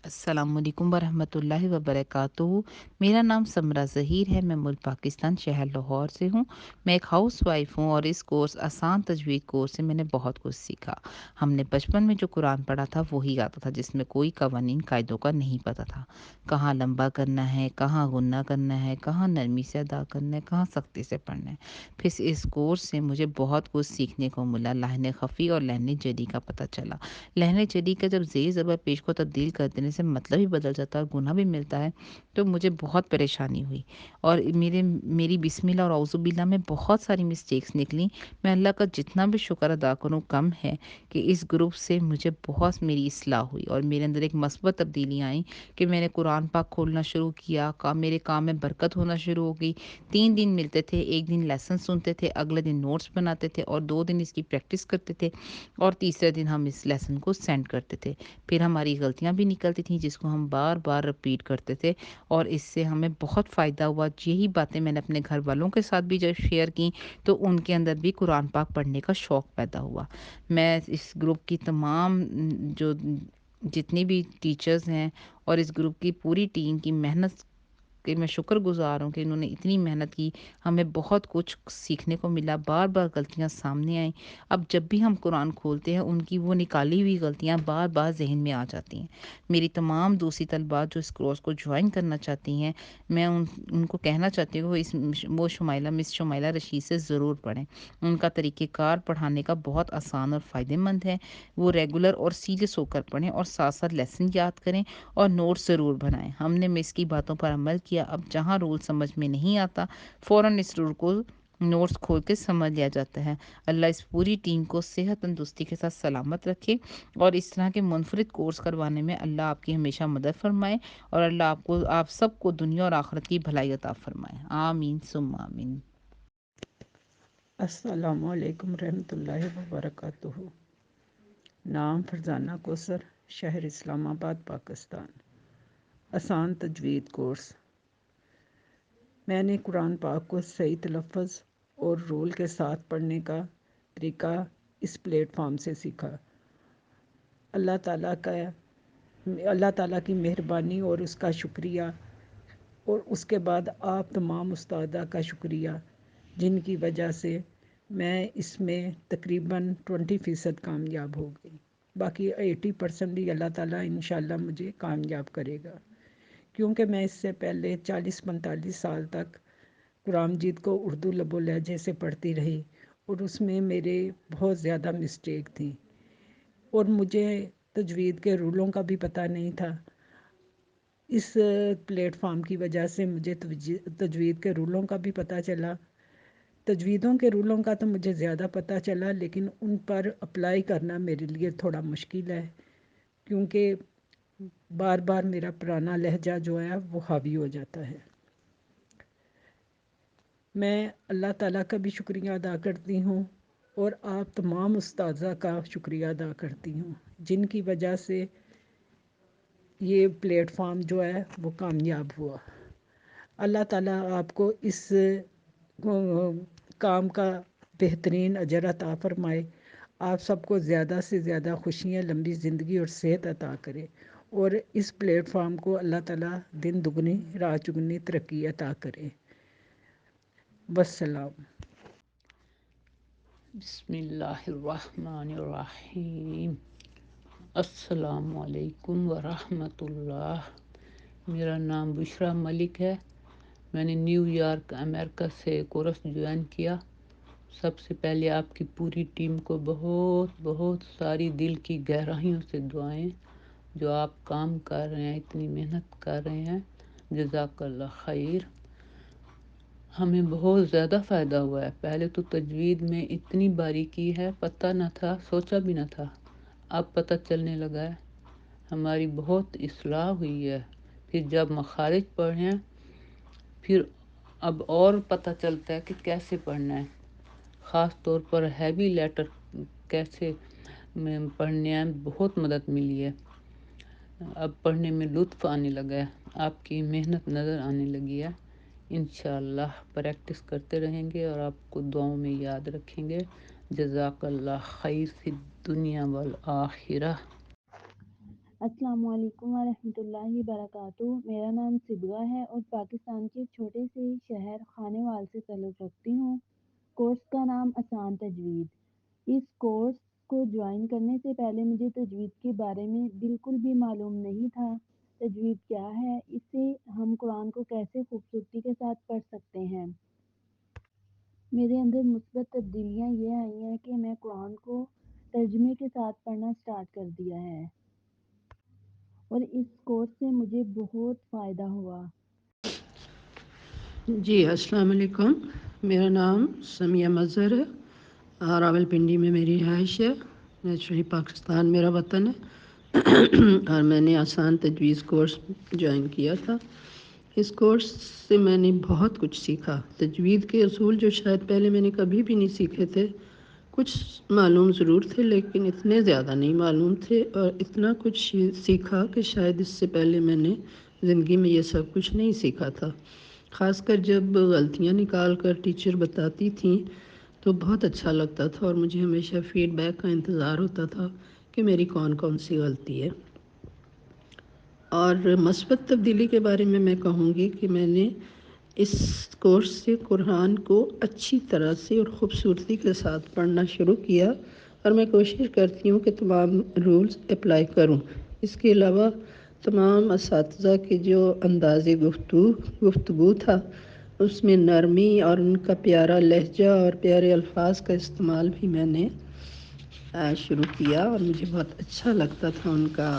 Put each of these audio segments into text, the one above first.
अस्सलाम वालेकुम वरहमतुल्लाहि वबरकातुहू। मेरा नाम समरा ज़हीर है। मैं मुल्क पाकिस्तान शहर लाहौर से हूँ। मैं एक हाउस वाइफ हूँ और इस कोर्स आसान तजवीद कोर्स से मैंने बहुत कुछ सीखा। हमने बचपन में जो कुरान पढ़ा था वही आता था, जिसमें कोई कवानीन कायदों का नहीं पता था। कहाँ लंबा करना है, कहाँ गुन्ना करना है, कहाँ नरमी से अदा करना है, कहाँ सख्ती से पढ़ना है। फिर इस कोर्स से मुझे बहुत कुछ सीखने को मिला। लहन खफ़ी और लहन जदी का पता चला। लहन जदी का जब ज़ेर ज़बर पेश को तब्दील कर देने से मतलब ही बदल जाता है और गुनाह भी मिलता है, तो मुझे बहुत परेशानी हुई। और मेरी बिस्मिल्लाह और औज़ुबिल्लाह में बहुत सारी मिस्टेक्स निकली। मैं अल्लाह का जितना भी शुक्र अदा करूँ कम है कि इस ग्रुप से मुझे बहुत मेरी इस्लाह हुई और मेरे अंदर एक मस्बत तब्दीली आई कि मैंने कुरान पाक खोलना शुरू किया, मेरे काम में बरकत होना शुरू हो गई। 3 दिन मिलते थे, एक दिन लेसन सुनते थे, अगले दिन नोट्स बनाते थे और 2 दिन इसकी प्रैक्टिस करते थे और तीसरे दिन हम इस लेसन को सेंड करते थे। फिर हमारी गलतियाँ भी निकलती थीं जिसको हम बार-बार रिपीट करते थे और इससे हमें बहुत फ़ायदा हुआ। यही बातें मैंने अपने घर वालों के साथ भी जब शेयर की, तो उनके अंदर भी कुरान पाक पढ़ने का शौक़ पैदा हुआ। मैं इस ग्रुप की तमाम जो जितनी भी टीचर्स हैं और इस ग्रुप की पूरी टीम की मेहनत कि मैं शुक्रगुज़ार हूँ कि इन्होंने इतनी मेहनत की। हमें बहुत कुछ सीखने को मिला, बार-बार गलतियाँ सामने आईं। अब जब भी हम कुरान खोलते हैं, उनकी वो निकाली हुई गलतियाँ बार-बार ज़हन में आ जाती हैं। मेरी तमाम दूसरी तलबात जो इस कोर्स को जॉइन करना चाहती हैं, मैं उनको कहना चाहती हूँ, वो मिस शुमाइला रशीद से ज़रूर पढ़ें। उनका तरीक़ेकार पढ़ाने का बहुत आसान और फ़ायदेमंद है। वो रेगुलर और सीरियस होकर पढ़ें और साथ-साथ लेसन याद करें और नोट्स ज़रूर बनाएँ। हमने मिस की बातों पर अमल किया। अब जहाँ रूल समझ में नहीं आता, फ़ौरन इस रूल को नोट्स खोल के समझ लिया जाता है। अल्लाह इस पूरी टीम को सेहत तंदुरुस्ती के साथ सलामत रखे और इस तरह के मुनफरिद कोर्स करवाने में अल्लाह आपकी हमेशा मदद फरमाए और अल्लाह आप सबको दुनिया और आखिरत की भलाई अता फरमाए। आमीन सुम्मा आमीन। अस्सलामु अलैकुम रहमतुल्लाहि व बरकातुहू। नाम फरजाना कोसर, शहर इस्लामाबाद, पाकिस्तान। आसान तजवीद कोर्स। मैंने कुरान पाक को सही तलफ़्फ़ुज़ और रूल के साथ पढ़ने का तरीका इस प्लेटफॉर्म से सीखा। अल्लाह ताला का अल्लाह ताला की मेहरबानी और उसका शुक्रिया, और उसके बाद आप तमाम उस्तादा का शुक्रिया, जिनकी वजह से मैं इसमें तकरीबन 20% कामयाब हो गई। बाकी 80% भी अल्लाह ताला इंशाल्लाह मुझे कामयाब करेगा, क्योंकि मैं इससे पहले 40-45 साल तक कुरान मजीद को उर्दू लबो लहजे से पढ़ती रही और उसमें मेरे बहुत ज़्यादा मिस्टेक थी और मुझे तजवीद के रूलों का भी पता नहीं था। इस प्लेटफॉर्म की वजह से मुझे तजवीद के रूलों का भी पता चला। तजवीदों के रूलों का तो मुझे ज़्यादा पता चला, लेकिन उन पर अप्लाई करना मेरे लिए थोड़ा मुश्किल है, क्योंकि बार बार मेरा पुराना लहजा जो है वो हावी हो जाता है। मैं अल्लाह ताला का भी शुक्रिया अदा करती हूँ और आप तमाम उस्ताज़ा का शुक्रिया अदा करती हूँ, जिनकी वजह से ये प्लेटफॉर्म जो है वो कामयाब हुआ। अल्लाह ताला आपको इस काम का बेहतरीन अजर अता फ़रमाए। आप सबको ज़्यादा से ज़्यादा खुशियाँ, लंबी ज़िंदगी और सेहत अता करे, और इस प्लेटफॉर्म को अल्लाह ताला दिन दुगनी रात चुगनी तरक्की अता करे। वस्सलाम। बिस्मिल्लाहिर्रहमानिर्रहीम। अस्सलामु अलैकुम वरहमतुल्लाह। मेरा नाम बुशरा मलिक है। मैंने न्यूयॉर्क अमेरिका से कोर्स ज्वाइन किया। सबसे पहले आपकी पूरी टीम को बहुत बहुत सारी दिल की गहराइयों से दुआएं। जो आप काम कर रहे हैं, इतनी मेहनत कर रहे हैं, जज़ाकल्लाह खैर। हमें बहुत ज़्यादा फ़ायदा हुआ है। पहले तो तजवीद में इतनी बारीकी है, पता न था, सोचा भी न था। अब पता चलने लगा है। हमारी बहुत इस्लाह हुई है। फिर जब मखारिज पढ़ें, फिर अब और पता चलता है कि कैसे पढ़ना है। ख़ास तौर पर हैवी लेटर कैसे में पढ़ने हैं, बहुत मदद मिली है। अब पढ़ने में लुत्फ़ आने लगा है। आपकी मेहनत नज़र आने लगी है। इंशाअल्लाह प्रैक्टिस करते रहेंगे और आपको दुआओं में याद रखेंगे। जज़ाकल्लाह खैर फ़िद दुनिया वल आखिरह। السلام علیکم ورحمۃ اللہ وبرکاتہ۔ میرا نام صبغہ ہے اور پاکستان کے چھوٹے سے شہر خانیوال سے تعلق رکھتی ہوں۔ کورس کا نام آسان تجوید۔ اس کورس کو جوائن کرنے سے پہلے مجھے تجوید کے بارے میں بالکل بھی معلوم نہیں تھا۔ تجوید کیا ہے؟ اس سے ہم قرآن کو کیسے خوبصورتی کے ساتھ پڑھ سکتے ہیں؟ میرے اندر مثبت تبدیلیاں یہ آئی ہیں کہ میں قرآن کو ترجمے کے ساتھ پڑھنا سٹارٹ کر دیا ہے اور اس کورس سے مجھے بہت فائدہ ہوا۔ جی السلام علیکم، میرا نام سمیہ مظہر ہے، راول پنڈی میں میری رہائش ہے، نیچرلی پاکستان میرا وطن ہے اور میں نے آسان تجویز کورس جوائن کیا تھا۔ اس کورس سے میں نے بہت کچھ سیکھا۔ تجوید کے اصول جو شاید پہلے میں نے کبھی بھی نہیں سیکھے تھے، کچھ معلوم ضرور تھے لیکن اتنے زیادہ نہیں معلوم تھے، اور اتنا کچھ سیکھا کہ شاید اس سے پہلے میں نے زندگی میں یہ سب کچھ نہیں سیکھا تھا۔ خاص کر جب غلطیاں نکال کر ٹیچر بتاتی تھیں تو بہت اچھا لگتا تھا، اور مجھے ہمیشہ فیڈ بیک کا انتظار ہوتا تھا کہ میری کون کون سی غلطی ہے۔ اور مثبت تبدیلی کے بارے میں کہوں گی کہ میں نے اس کورس سے قرآن کو اچھی طرح سے اور خوبصورتی کے ساتھ پڑھنا شروع کیا، اور میں کوشش کرتی ہوں کہ تمام رولز اپلائی کروں۔ اس کے علاوہ تمام اساتذہ کے جو انداز گفتگو تھا، اس میں نرمی اور ان کا پیارا لہجہ اور پیارے الفاظ کا استعمال بھی میں نے شروع کیا، اور مجھے بہت اچھا لگتا تھا ان کا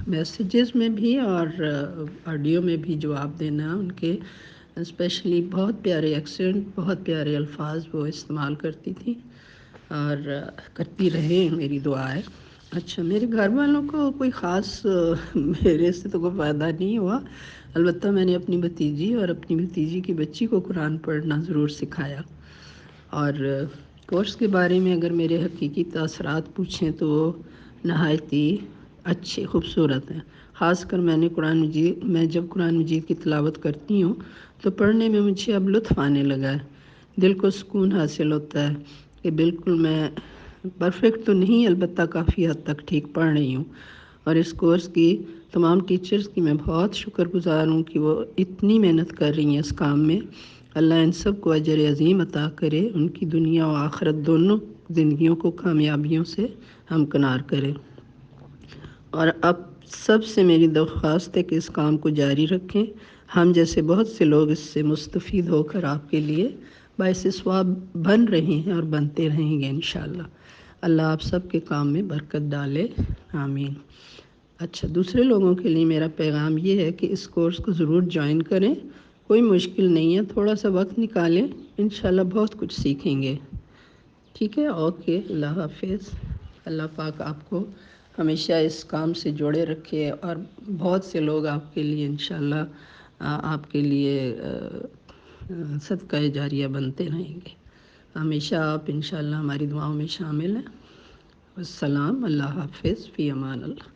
میسیجز میں بھی اور آڈیو میں بھی جواب دینا ان کے، اسپیشلی بہت پیارے ایکسنٹ، بہت پیارے الفاظ وہ استعمال کرتی تھی، اور کرتی رہے، میری دعا ہے۔ اچھا، میرے گھر والوں کو کوئی خاص میرے سے تو کوئی فائدہ نہیں ہوا، البتہ میں نے اپنی بھتیجی اور اپنی بھتیجی کی بچی کو قرآن پڑھنا ضرور سکھایا۔ اور کورس کے بارے میں اگر میرے حقیقی تاثرات پوچھیں تو وہ نہایت ہی اچھے خوبصورت ہیں۔ خاص کر میں جب قرآن مجید کی تلاوت کرتی ہوں تو پڑھنے میں مجھے اب لطف آنے لگا ہے، دل کو سکون حاصل ہوتا ہے کہ بالکل میں پرفیکٹ تو نہیں، البتہ کافی حد تک ٹھیک پڑھ رہی ہوں۔ اور اس کورس کی تمام ٹیچرز کی میں بہت شکر گزار ہوں کہ وہ اتنی محنت کر رہی ہیں اس کام میں۔ اللہ ان سب کو اجر عظیم عطا کرے، ان کی دنیا و آخرت دونوں زندگیوں کو کامیابیوں سے ہمکنار کرے۔ اور اب سب سے میری درخواست ہے کہ اس کام کو جاری رکھیں، ہم جیسے بہت سے لوگ اس سے مستفید ہو کر آپ کے لیے باعث ثواب بن رہے ہیں اور بنتے رہیں گے انشاءاللہ۔ اللہ آپ سب کے کام میں برکت ڈالے، آمین۔ اچھا، دوسرے لوگوں کے لیے میرا پیغام یہ ہے کہ اس کورس کو ضرور جوائن کریں، کوئی مشکل نہیں ہے، تھوڑا سا وقت نکالیں، انشاءاللہ بہت کچھ سیکھیں گے۔ ٹھیک ہے، اوکے، اللہ حافظ۔ اللہ پاک آپ کو ہمیشہ اس کام سے جوڑے رکھے، اور بہت سے لوگ آپ کے لیے انشاءاللہ آپ کے لیے صدقہ جاریہ بنتے رہیں گے۔ ہمیشہ آپ انشاءاللہ ہماری دعاؤں میں شامل ہیں۔ السلام، اللہ حافظ، فی امان اللہ۔